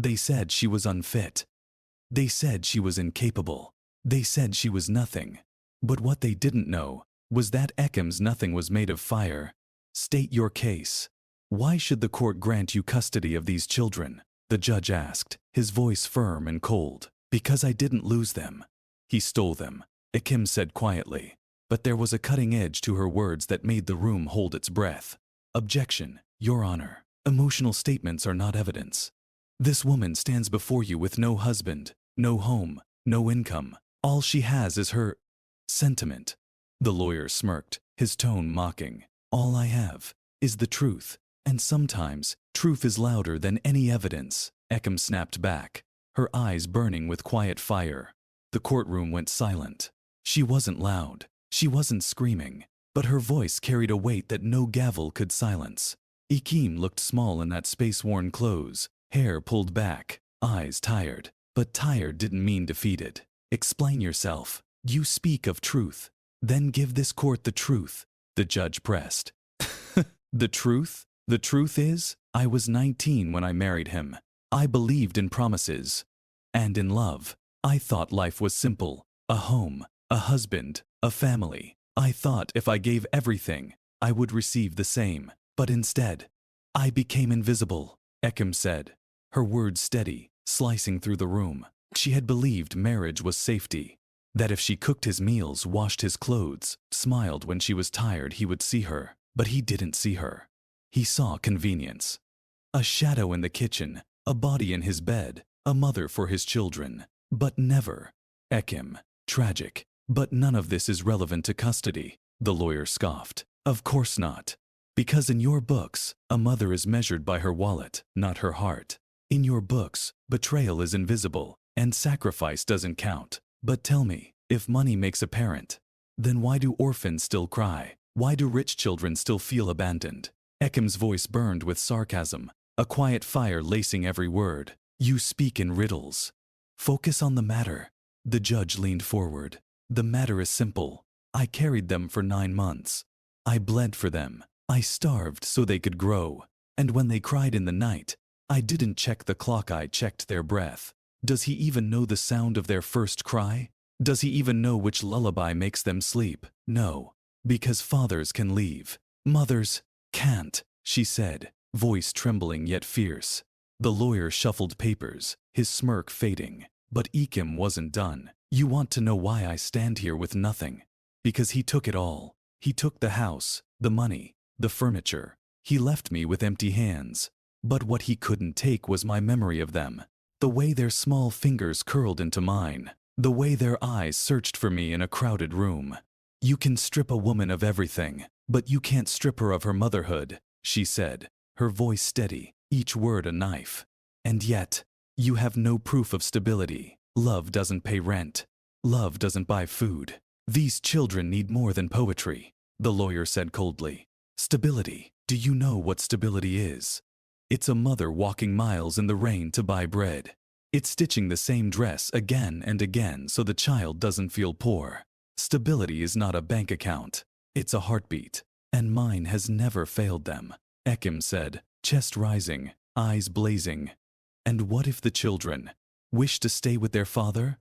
They said she was unfit. They said she was incapable. They said she was nothing. But what they didn't know was that Ekim's nothing was made of fire. State your case. Why should the court grant you custody of these children? The judge asked, his voice firm and cold. Because I didn't lose them. He stole them, Ekim said quietly. But there was a cutting edge to her words that made the room hold its breath. Objection, Your Honor. Emotional statements are not evidence. This woman stands before you with no husband, no home, no income. All she has is her sentiment. The lawyer smirked, his tone mocking. All I have is the truth, and sometimes truth is louder than any evidence. Ekim snapped back, her eyes burning with quiet fire. The courtroom went silent. She wasn't loud, she wasn't screaming, but her voice carried a weight that no gavel could silence. Ekim looked small in that space-worn clothes, hair pulled back, eyes tired. But tired didn't mean defeated. Explain yourself. You speak of truth. Then give this court the truth, the judge pressed. The truth? The truth is, I was 19 when I married him. I believed in promises. And in love. I thought life was simple. A home, a husband, a family. I thought if I gave everything, I would receive the same. But instead, I became invisible, Ekim said, her words steady, slicing through the room. She had believed marriage was safety. That if she cooked his meals, washed his clothes, smiled when she was tired, he would see her. But he didn't see her. He saw convenience. A shadow in the kitchen, a body in his bed, a mother for his children. But never. Ekim. Tragic. But none of this is relevant to custody, the lawyer scoffed. Of course not. Because in your books, a mother is measured by her wallet, not her heart. In your books, betrayal is invisible, and sacrifice doesn't count. But tell me, if money makes a parent, then why do orphans still cry? Why do rich children still feel abandoned? Ekim's voice burned with sarcasm, a quiet fire lacing every word. You speak in riddles. Focus on the matter. The judge leaned forward. The matter is simple. I carried them for 9 months. I bled for them. I starved so they could grow. And when they cried in the night, I didn't check the clock, I checked their breath. Does he even know the sound of their first cry? Does he even know which lullaby makes them sleep? No. Because fathers can leave. Mothers can't, she said, voice trembling yet fierce. The lawyer shuffled papers, his smirk fading. But Ekim wasn't done. You want to know why I stand here with nothing? Because he took it all. He took the house, the money, the furniture. He left me with empty hands. But what he couldn't take was my memory of them. The way their small fingers curled into mine. The way their eyes searched for me in a crowded room. You can strip a woman of everything, but you can't strip her of her motherhood, she said, her voice steady, each word a knife. And yet, you have no proof of stability. Love doesn't pay rent. Love doesn't buy food. These children need more than poetry, the lawyer said coldly. Stability. Do you know what stability is? It's a mother walking miles in the rain to buy bread. It's stitching the same dress again and again so the child doesn't feel poor. Stability is not a bank account. It's a heartbeat. And mine has never failed them, Ekim said, chest rising, eyes blazing. And what if the children wish to stay with their father?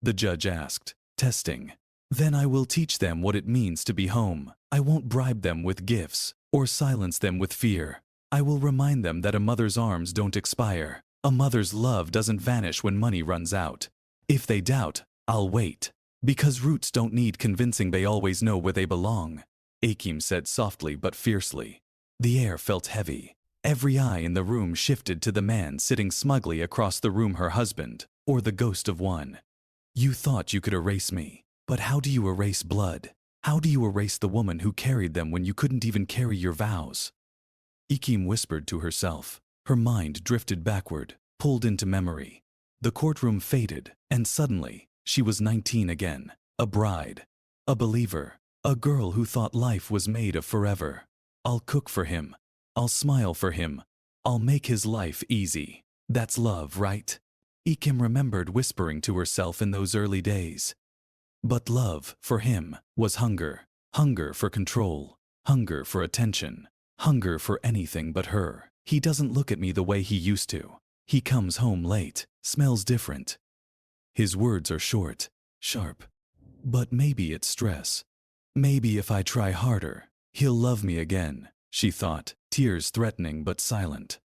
The judge asked, testing. Then I will teach them what it means to be home. I won't bribe them with gifts or silence them with fear. I will remind them that a mother's arms don't expire. A mother's love doesn't vanish when money runs out. If they doubt, I'll wait. Because roots don't need convincing, they always know where they belong, Ekim said softly but fiercely. The air felt heavy. Every eye in the room shifted to the man sitting smugly across the room, her husband, or the ghost of one. You thought you could erase me, but how do you erase blood? How do you erase the woman who carried them when you couldn't even carry your vows? Ekim whispered to herself. Her mind drifted backward, pulled into memory. The courtroom faded, and suddenly, she was 19 again, a bride, a believer, a girl who thought life was made of forever. I'll cook for him. I'll smile for him. I'll make his life easy. That's love, right? Ekim remembered whispering to herself in those early days. But love, for him, was hunger. Hunger for control. Hunger for attention. Hunger for anything but her. He doesn't look at me the way he used to. He comes home late, smells different. His words are short, sharp. But maybe it's stress. Maybe if I try harder, he'll love me again, she thought, tears threatening but silent.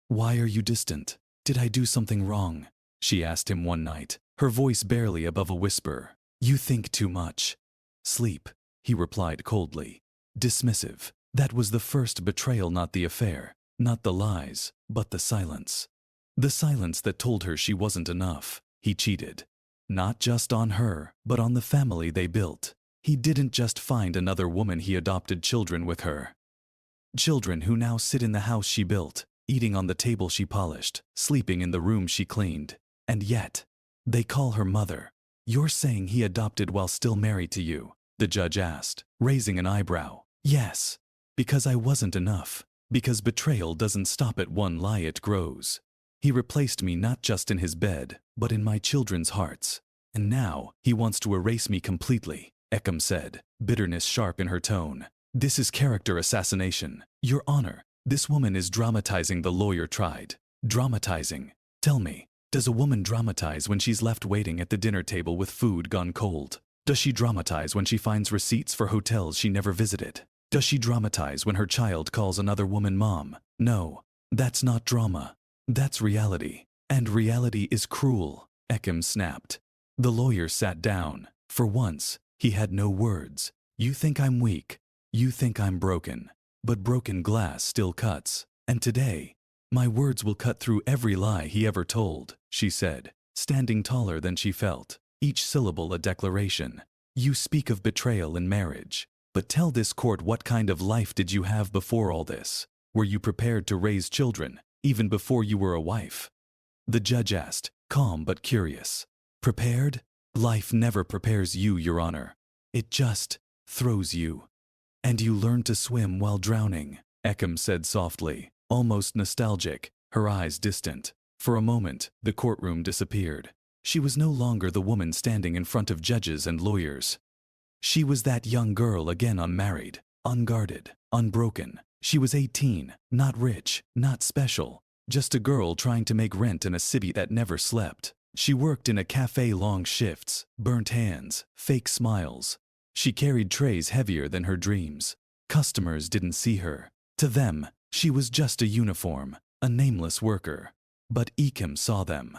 Why are you distant? Did I do something wrong? She asked him one night, her voice barely above a whisper. You think too much. Sleep, he replied coldly. Dismissive. That was the first betrayal, not the affair, not the lies, but the silence. The silence that told her she wasn't enough. He cheated. Not just on her, but on the family they built. He didn't just find another woman, he adopted children with her. Children who now sit in the house she built, eating on the table she polished, sleeping in the room she cleaned. And yet, they call her mother. You're saying he adopted while still married to you? The judge asked, raising an eyebrow. Yes. Because I wasn't enough. Because betrayal doesn't stop at one lie, it grows. He replaced me not just in his bed, but in my children's hearts. And now, he wants to erase me completely, Ekim said, bitterness sharp in her tone. This is character assassination. Your Honor, this woman is dramatizing, the lawyer tried. Dramatizing. Tell me, does a woman dramatize when she's left waiting at the dinner table with food gone cold? Does she dramatize when she finds receipts for hotels she never visited? Does she dramatize when her child calls another woman mom? No, that's not drama. That's reality. And reality is cruel, Ekim snapped. The lawyer sat down. For once, he had no words. You think I'm weak. You think I'm broken. But broken glass still cuts. And today, my words will cut through every lie he ever told, she said, standing taller than she felt, each syllable a declaration. You speak of betrayal in marriage. But tell this court, what kind of life did you have before all this? Were you prepared to raise children, even before you were a wife? The judge asked, calm but curious. Prepared? Life never prepares you, Your Honor. It just throws you. And you learned to swim while drowning, Ekim said softly, almost nostalgic, her eyes distant. For a moment, the courtroom disappeared. She was no longer the woman standing in front of judges and lawyers. She was that young girl again, unmarried, unguarded, unbroken. She was 18, not rich, not special, just a girl trying to make rent in a city that never slept. She worked in a café, long shifts, burnt hands, fake smiles. She carried trays heavier than her dreams. Customers didn't see her. To them, she was just a uniform, a nameless worker. But Ekim saw them.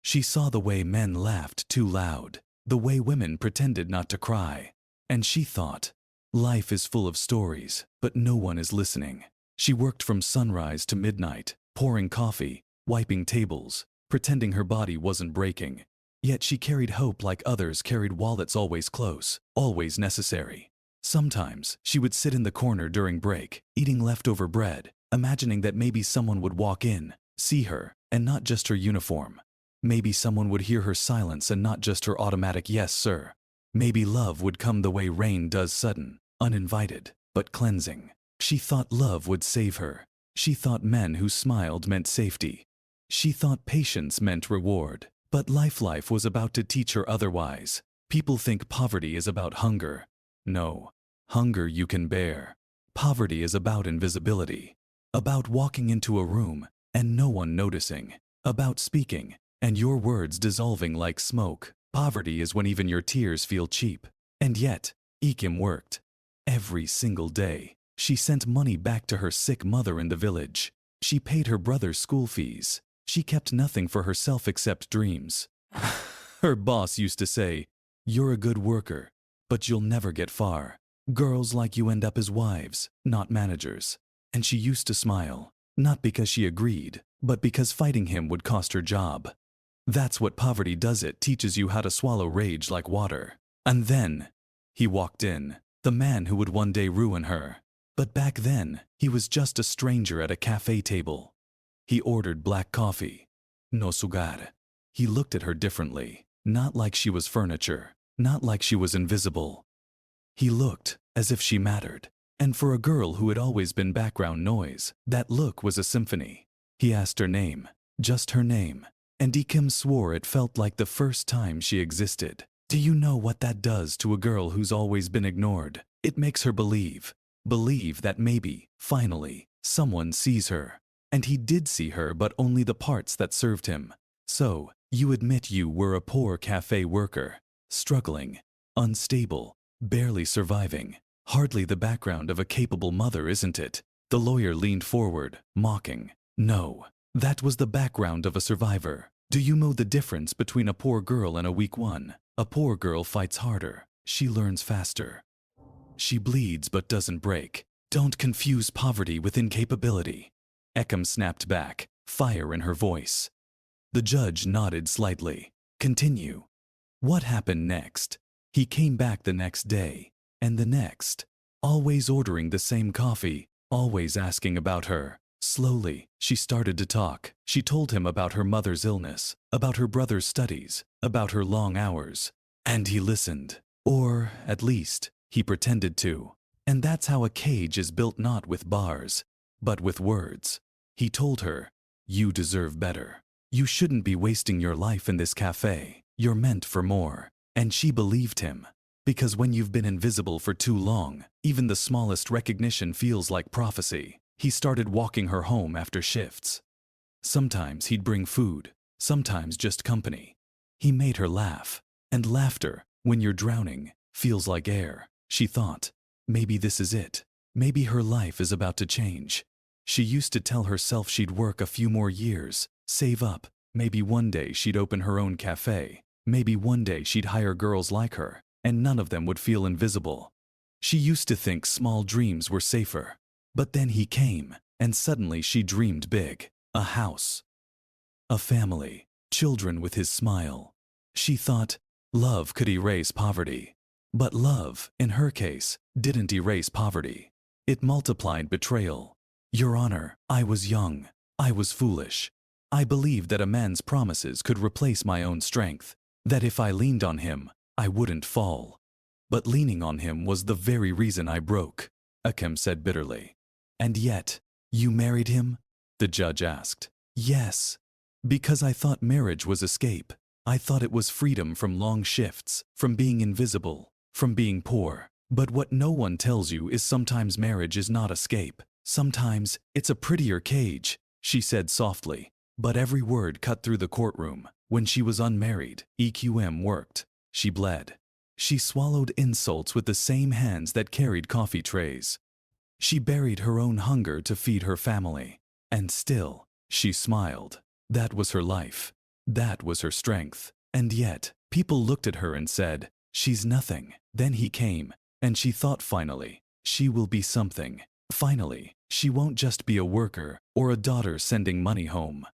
She saw the way men laughed too loud, the way women pretended not to cry. And she thought, life is full of stories, but no one is listening. She worked from sunrise to midnight, pouring coffee, wiping tables, pretending her body wasn't breaking. Yet she carried hope like others carried wallets, always close, always necessary. Sometimes she would sit in the corner during break, eating leftover bread, imagining that maybe someone would walk in, see her, and not just her uniform. Maybe someone would hear her silence and not just her automatic yes, sir. Maybe love would come the way rain does, sudden, uninvited, but cleansing. She thought love would save her. She thought men who smiled meant safety. She thought patience meant reward. But life was about to teach her otherwise. People think poverty is about hunger. No, hunger you can bear. Poverty is about invisibility. About walking into a room and no one noticing. About speaking and your words dissolving like smoke. Poverty is when even your tears feel cheap. And yet, Ekim worked. Every single day, she sent money back to her sick mother in the village. She paid her brother's school fees. She kept nothing for herself except dreams. Her boss used to say, "You're a good worker, but you'll never get far. Girls like you end up as wives, not managers." And she used to smile, not because she agreed, but because fighting him would cost her job. That's what poverty does, it teaches you how to swallow rage like water. And then, he walked in, the man who would one day ruin her. But back then, he was just a stranger at a café table. He ordered black coffee. No sugar. He looked at her differently, not like she was furniture, not like she was invisible. He looked as if she mattered. And for a girl who had always been background noise, that look was a symphony. He asked her name, just her name. And Ekim swore it felt like the first time she existed. Do you know what that does to a girl who's always been ignored? It makes her believe that maybe, finally, someone sees her. And he did see her, but only the parts that served him. So, you admit you were a poor cafe worker, struggling, unstable, barely surviving. Hardly the background of a capable mother, isn't it? The lawyer leaned forward, mocking. No, that was the background of a survivor. Do you know the difference between a poor girl and a weak one? A poor girl fights harder. She learns faster. She bleeds but doesn't break. Don't confuse poverty with incapability. Ekim snapped back, fire in her voice. The judge nodded slightly. Continue. What happened next? He came back the next day, and the next. Always ordering the same coffee, always asking about her. Slowly, she started to talk. She told him about her mother's illness, about her brother's studies, about her long hours. And he listened. Or, at least, he pretended to. And that's how a cage is built, not with bars, but with words. He told her, "You deserve better. You shouldn't be wasting your life in this cafe. You're meant for more." And she believed him. Because when you've been invisible for too long, even the smallest recognition feels like prophecy. He started walking her home after shifts. Sometimes he'd bring food, sometimes just company. He made her laugh. And laughter, when you're drowning, feels like air. She thought, maybe this is it. Maybe her life is about to change. She used to tell herself she'd work a few more years, save up. Maybe one day she'd open her own cafe. Maybe one day she'd hire girls like her, and none of them would feel invisible. She used to think small dreams were safer. But then he came, and suddenly she dreamed big. A house, a family, children with his smile. She thought love could erase poverty. But love, in her case, didn't erase poverty. It multiplied betrayal. Your Honor, I was young. I was foolish. I believed that a man's promises could replace my own strength. That if I leaned on him, I wouldn't fall. But leaning on him was the very reason I broke, Ekim said bitterly. And yet, you married him? The judge asked. Yes. Because I thought marriage was escape. I thought it was freedom from long shifts, from being invisible, from being poor. But what no one tells you is sometimes marriage is not escape. Sometimes it's a prettier cage, she said softly. But every word cut through the courtroom. When she was unmarried, Ekim worked. She bled. She swallowed insults with the same hands that carried coffee trays. She buried her own hunger to feed her family. And still, she smiled. That was her life. That was her strength. And yet, people looked at her and said, she's nothing. Then he came, and she thought finally, she will be something. Finally, she won't just be a worker or a daughter sending money home.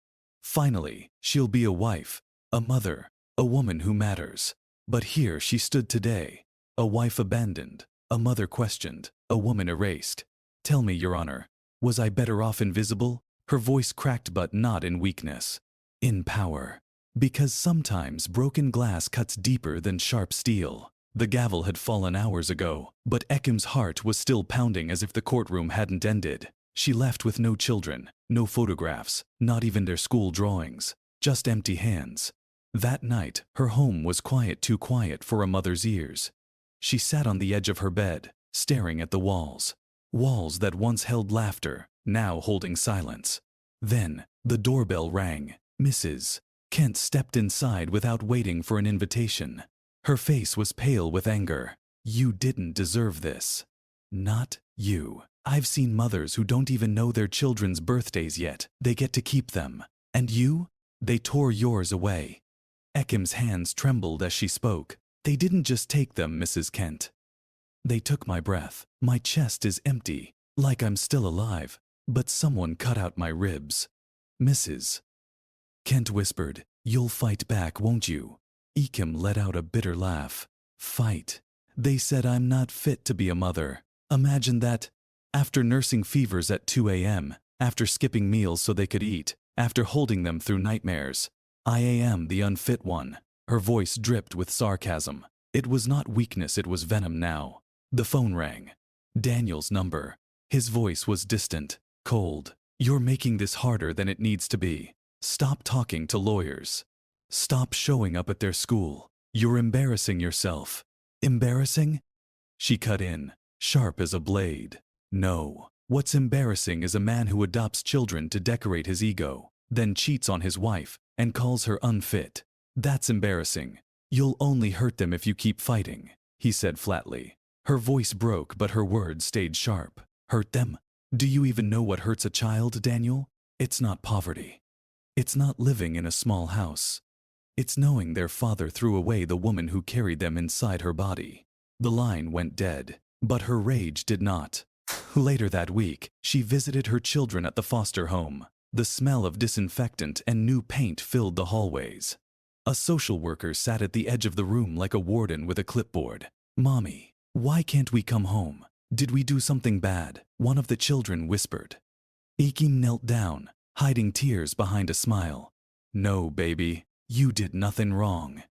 Finally, she'll be a wife, a mother, a woman who matters. But here she stood today, a wife abandoned, a mother questioned, a woman erased. Tell me, Your Honor, was I better off invisible? Her voice cracked, but not in weakness. In power. Because sometimes broken glass cuts deeper than sharp steel. The gavel had fallen hours ago, but Ekim's heart was still pounding as if the courtroom hadn't ended. She left with no children, no photographs, not even their school drawings, just empty hands. That night, her home was quiet, too quiet for a mother's ears. She sat on the edge of her bed, staring at the walls. Walls that once held laughter, now holding silence. Then, the doorbell rang. Mrs. Kent stepped inside without waiting for an invitation. Her face was pale with anger. You didn't deserve this. Not you. I've seen mothers who don't even know their children's birthdays yet. They get to keep them. And you? They tore yours away. Ekim's hands trembled as she spoke. They didn't just take them, Mrs. Kent. They took my breath. My chest is empty, like I'm still alive, but someone cut out my ribs. Mrs. Kent whispered, you'll fight back, won't you? Ekim let out a bitter laugh. Fight. They said I'm not fit to be a mother. Imagine that. After nursing fevers at 2 a.m., after skipping meals so they could eat, after holding them through nightmares. I am the unfit one. Her voice dripped with sarcasm. It was not weakness, it was venom now. The phone rang. Daniel's number. His voice was distant, cold. You're making this harder than it needs to be. Stop talking to lawyers. Stop showing up at their school. You're embarrassing yourself. Embarrassing? She cut in, sharp as a blade. No, What's embarrassing is a man who adopts children to decorate his ego, then cheats on his wife and calls her unfit. That's embarrassing. You'll only hurt them if you keep fighting, he said flatly. Her voice broke, but her words stayed sharp. Hurt them? Do you even know what hurts a child, Daniel? It's not poverty. It's not living in a small house. It's knowing their father threw away the woman who carried them inside her body. The line went dead, but her rage did not. Later that week, she visited her children at the foster home. The smell of disinfectant and new paint filled the hallways. A social worker sat at the edge of the room like a warden with a clipboard. "Mommy, why can't we come home? Did we do something bad?" one of the children whispered. Ekim knelt down, hiding tears behind a smile. "No, baby, you did nothing wrong.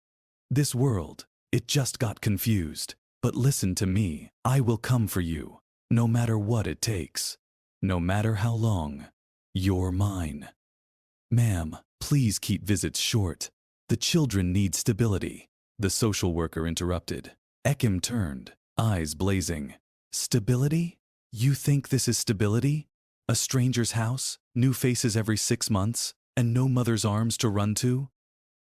This world, it just got confused. But listen to me, I will come for you, no matter what it takes. No matter how long. You're mine." "Ma'am, please keep visits short. The children need stability," the social worker interrupted. Ekim turned, eyes blazing. "Stability? You think this is stability? A stranger's house, new faces every 6 months, and no mother's arms to run to?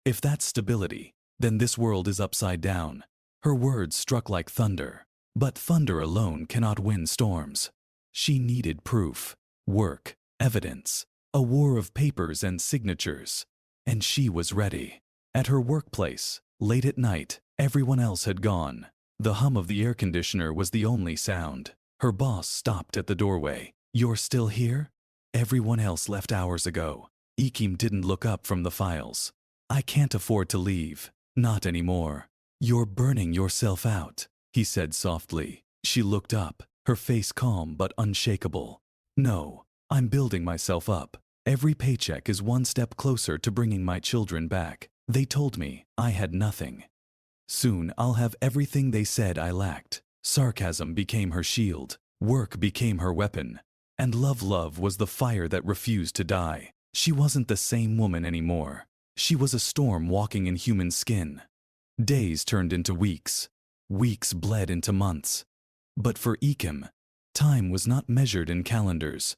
If that's stability, then this world is upside down." Her words struck like thunder. But thunder alone cannot win storms. She needed proof, work, evidence, a war of papers and signatures. And she was ready. At her workplace, late at night, everyone else had gone. The hum of the air conditioner was the only sound. Her boss stopped at the doorway. "You're still here?" "Everyone else left hours ago." Ekim didn't look up from the files. "I can't afford to leave. Not anymore." "You're burning yourself out," he said softly. She looked up, her face calm but unshakable. "No, I'm building myself up. Every paycheck is one step closer to bringing my children back. They told me I had nothing. Soon I'll have everything they said I lacked." Sarcasm became her shield. Work became her weapon. And love was the fire that refused to die. She wasn't the same woman anymore. She was a storm walking in human skin. Days turned into weeks. Weeks bled into months. But for Ekim, time was not measured in calendars.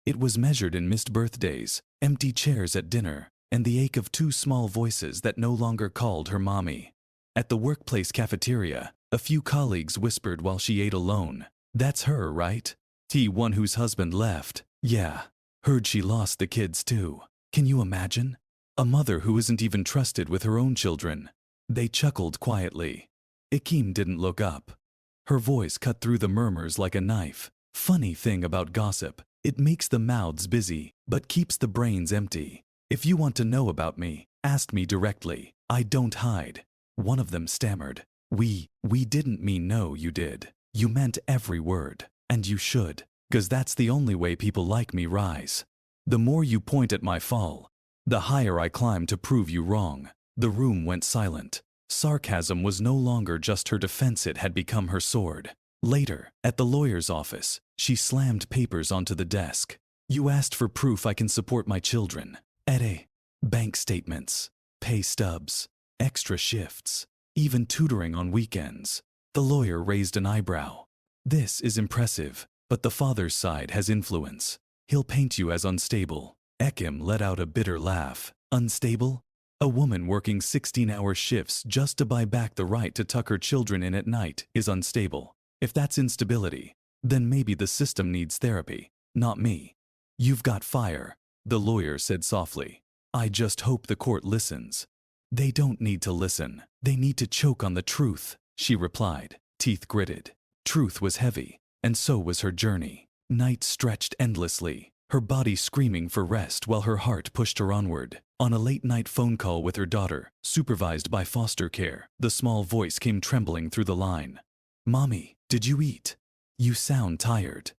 It was measured in missed birthdays, empty chairs at dinner, and the ache of 2 small voices that no longer called her mommy. At the workplace cafeteria, a few colleagues whispered while she ate alone. "That's her, right? One whose husband left. Yeah. Heard she lost the kids too. Can you imagine? A mother who isn't even trusted with her own children." They chuckled quietly. Ekim didn't look up. Her voice cut through the murmurs like a knife. "Funny thing about gossip, it makes the mouths busy, but keeps the brains empty. If you want to know about me, ask me directly. I don't hide." One of them stammered. We didn't mean no, you did. You meant every word. And you should, 'cause that's the only way people like me rise. The more you point at my fall, the higher I climb to prove you wrong." The room went silent. Sarcasm was no longer just her defense, it had become her sword. Later, at the lawyer's office, she slammed papers onto the desk. "You asked for proof I can support my children. Bank statements, pay stubs, extra shifts, even tutoring on weekends." The lawyer raised an eyebrow. "This is impressive, but the father's side has influence. He'll paint you as unstable." Ekim let out a bitter laugh. "Unstable? A woman working 16-hour shifts just to buy back the right to tuck her children in at night is unstable. If that's instability, then maybe the system needs therapy, not me." "You've got fire," the lawyer said softly. "I just hope the court listens." "They don't need to listen. They need to choke on the truth," she replied, teeth gritted. Truth was heavy, and so was her journey. Nights stretched endlessly, her body screaming for rest while her heart pushed her onward. On a late-night phone call with her daughter, supervised by foster care, the small voice came trembling through the line. "Mommy, did you eat? You sound tired."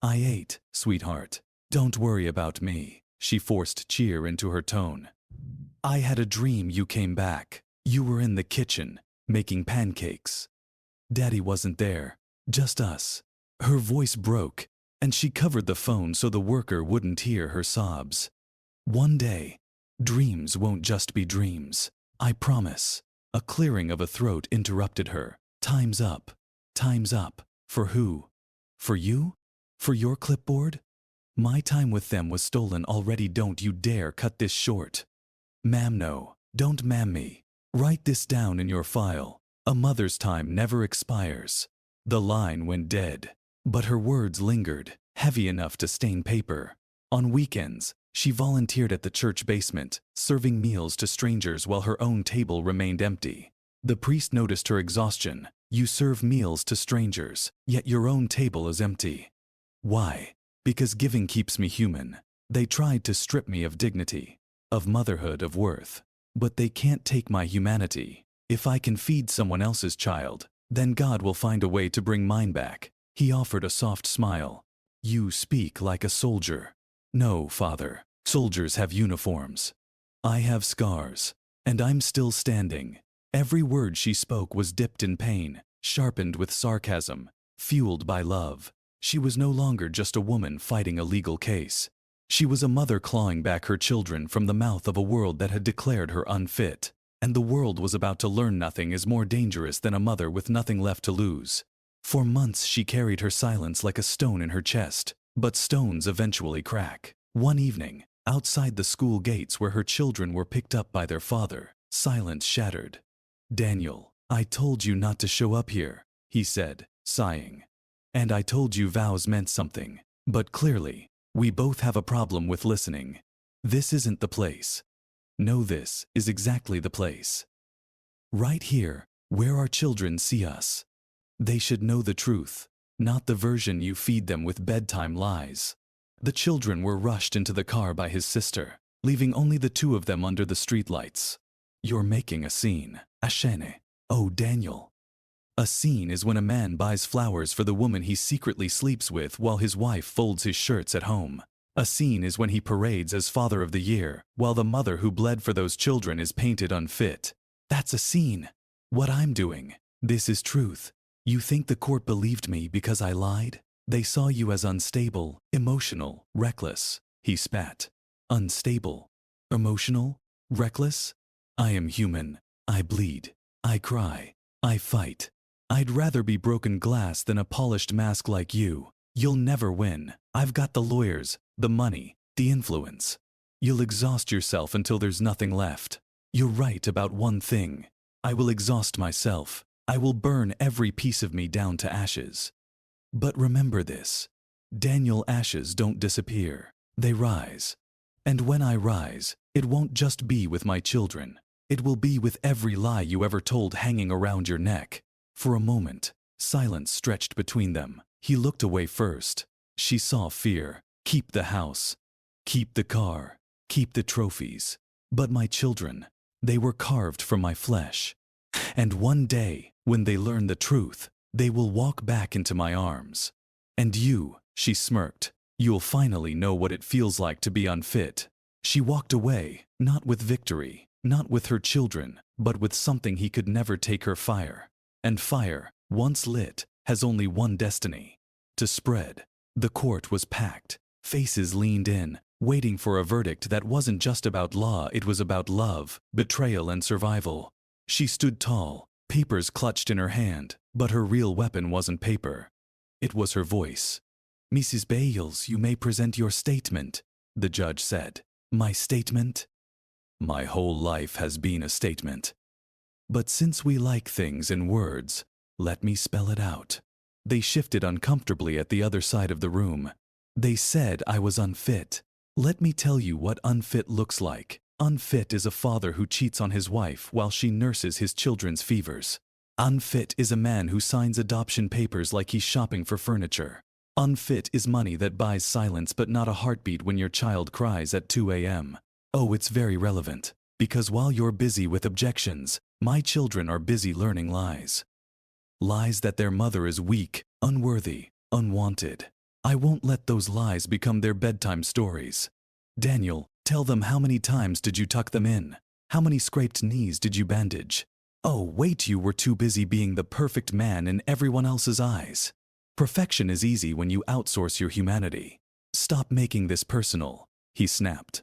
"I ate, sweetheart. Don't worry about me." She forced cheer into her tone. "I had a dream you came back. You were in the kitchen, making pancakes. Daddy wasn't there, just us." Her voice broke, and she covered the phone so the worker wouldn't hear her sobs. "One day, dreams won't just be dreams. I promise." A clearing of a throat interrupted her. "Time's up. Time's up. For who? For you?" For your clipboard? My time with them was stolen already. Don't you dare cut this short. Ma'am, no, don't ma'am me. Write this down in your file. A mother's time never expires. The line went dead, but her words lingered, heavy enough to stain paper. On weekends, she volunteered at the church basement, serving meals to strangers while her own table remained empty. The priest noticed her exhaustion. You serve meals to strangers, yet your own table is empty. Why? Because giving keeps me human. They tried to strip me of dignity, of motherhood, of worth. But they can't take my humanity. If I can feed someone else's child, then God will find a way to bring mine back. He offered a soft smile. You speak like a soldier. No, Father, soldiers have uniforms. I have scars, and I'm still standing. Every word she spoke was dipped in pain, sharpened with sarcasm, fueled by love. She was no longer just a woman fighting a legal case. She was a mother clawing back her children from the mouth of a world that had declared her unfit. And the world was about to learn nothing is more dangerous than a mother with nothing left to lose. For months she carried her silence like a stone in her chest, but stones eventually crack. One evening, outside the school gates where her children were picked up by their father, silence shattered. Daniel, I told you not to show up here, he said, sighing. And I told you vows meant something, but clearly, we both have a problem with listening. This isn't the place. No, this is exactly the place. Right here, where our children see us. They should know the truth, not the version you feed them with bedtime lies. The children were rushed into the car by his sister, leaving only the two of them under the streetlights. You're making a scene. A scène. Oh, Daniel. A scene is when a man buys flowers for the woman he secretly sleeps with while his wife folds his shirts at home. A scene is when he parades as Father of the Year, while the mother who bled for those children is painted unfit. That's a scene. What I'm doing. This is truth. You think the court believed me because I lied? They saw you as unstable, emotional, reckless. He spat. Unstable, emotional, reckless? I am human. I bleed. I cry. I fight. I'd rather be broken glass than a polished mask like you. You'll never win. I've got the lawyers, the money, the influence. You'll exhaust yourself until there's nothing left. You're right about one thing. I will exhaust myself. I will burn every piece of me down to ashes. But remember this. Daniel, ashes don't disappear. They rise. And when I rise, it won't just be with my children. It will be with every lie you ever told hanging around your neck. For a moment, silence stretched between them. He looked away first. She saw fear. Keep the house. Keep the car. Keep the trophies. But my children, they were carved from my flesh. And one day, when they learn the truth, they will walk back into my arms. And you, she smirked, you'll finally know what it feels like to be unfit. She walked away, not with victory, not with her children, but with something he could never take her: fire. And fire, once lit, has only one destiny: to spread. The court was packed. Faces leaned in, waiting for a verdict that wasn't just about law, it was about love, betrayal, and survival. She stood tall, papers clutched in her hand, but her real weapon wasn't paper. It was her voice. Mrs. Bales, you may present your statement, the judge said. My statement? My whole life has been a statement. But since we like things in words, let me spell it out. They shifted uncomfortably at the other side of the room. They said I was unfit. Let me tell you what unfit looks like. Unfit is a father who cheats on his wife while she nurses his children's fevers. Unfit is a man who signs adoption papers like he's shopping for furniture. Unfit is money that buys silence but not a heartbeat when your child cries at 2 a.m. Oh, it's very relevant, because while you're busy with objections, my children are busy learning lies. Lies that their mother is weak, unworthy, unwanted. I won't let those lies become their bedtime stories. Daniel, tell them, how many times did you tuck them in? How many scraped knees did you bandage? Oh, wait, you were too busy being the perfect man in everyone else's eyes. Perfection is easy when you outsource your humanity. Stop making this personal, he snapped.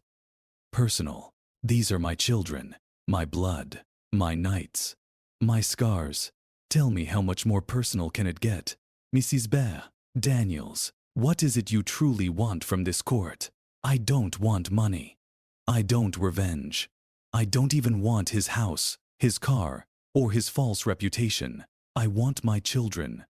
Personal. These are my children, my blood, my nights, my scars. Tell me, how much more personal can it get? Mrs. Bear, Daniels, What is it you truly want from this court? I don't want money. I don't revenge. I don't even want his house, his car, or his false reputation. I want my children.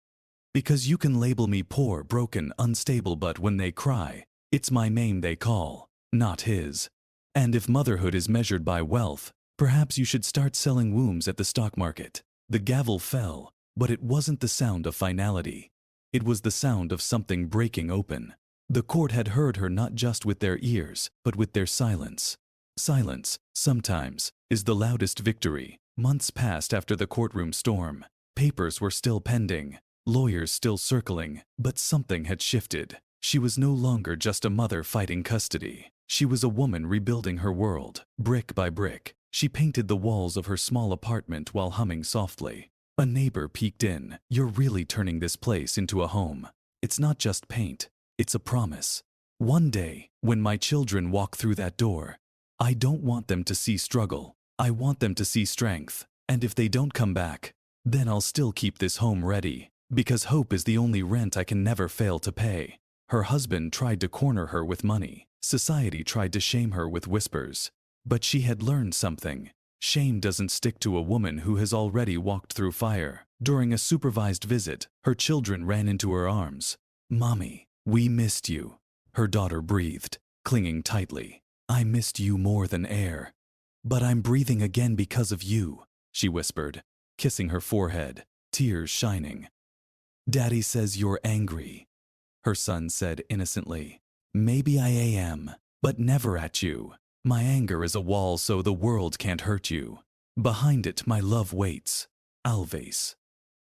Because you can label me poor, broken, unstable, but when they cry, it's my name they call, not his. And if motherhood is measured by wealth, perhaps you should start selling wombs at the stock market. The gavel fell, but it wasn't the sound of finality. It was the sound of something breaking open. The court had heard her not just with their ears, but with their silence. Silence, sometimes, is the loudest victory. Months passed after the courtroom storm. Papers were still pending, lawyers still circling, but something had shifted. She was no longer just a mother fighting custody. She was a woman rebuilding her world, brick by brick. She painted the walls of her small apartment while humming softly. A neighbor peeked in. "You're really turning this place into a home. It's not just paint, it's a promise. One day, when my children walk through that door, I don't want them to see struggle. I want them to see strength. And if they don't come back, then I'll still keep this home ready. Because hope is the only rent I can never fail to pay." Her husband tried to corner her with money. Society tried to shame her with whispers. But she had learned something. Shame doesn't stick to a woman who has already walked through fire. During a supervised visit, her children ran into her arms. "Mommy, we missed you," her daughter breathed, clinging tightly. "I missed you more than air. But I'm breathing again because of you," she whispered, kissing her forehead, tears shining. "Daddy says you're angry," her son said innocently. "Maybe I am, but never at you. My anger is a wall so the world can't hurt you. Behind it my love waits. Always."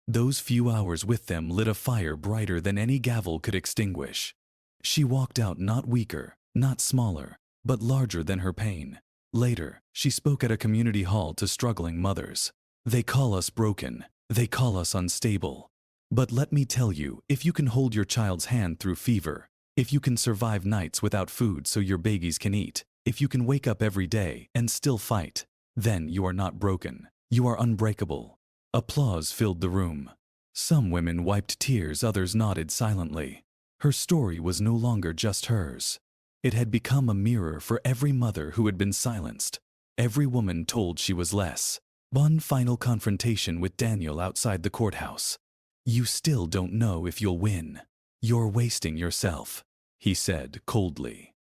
Those few hours with them lit a fire brighter than any gavel could extinguish. She walked out not weaker, not smaller, but larger than her pain. Later, she spoke at a community hall to struggling mothers. "They call us broken. They call us unstable. But let me tell you, if you can hold your child's hand through fever, if you can survive nights without food so your babies can eat, if you can wake up every day and still fight, then you are not broken. You are unbreakable." Applause filled the room. Some women wiped tears, others nodded silently. Her story was no longer just hers. It had become a mirror for every mother who had been silenced, every woman told she was less. One final confrontation with Daniel outside the courthouse. "You still don't know if you'll win. You're wasting yourself," he said coldly.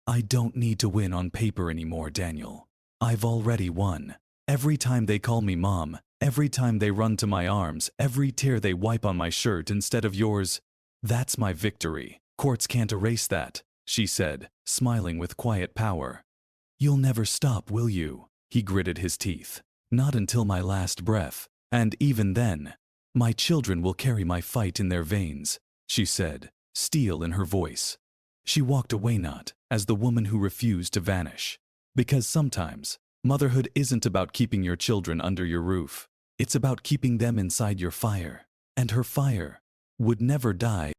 "I don't need to win on paper anymore, Daniel. I've already won. Every time they call me mom, every time they run to my arms, every tear they wipe on my shirt instead of yours, that's my victory. Courts can't erase that," she said, smiling with quiet power. "You'll never stop, will you?" He gritted his teeth. "Not until my last breath. And even then, my children will carry my fight in their veins," she said, steel in her voice. She walked away not as the woman who refused to vanish. Because sometimes, motherhood isn't about keeping your children under your roof. It's about keeping them inside your fire. And her fire would never die.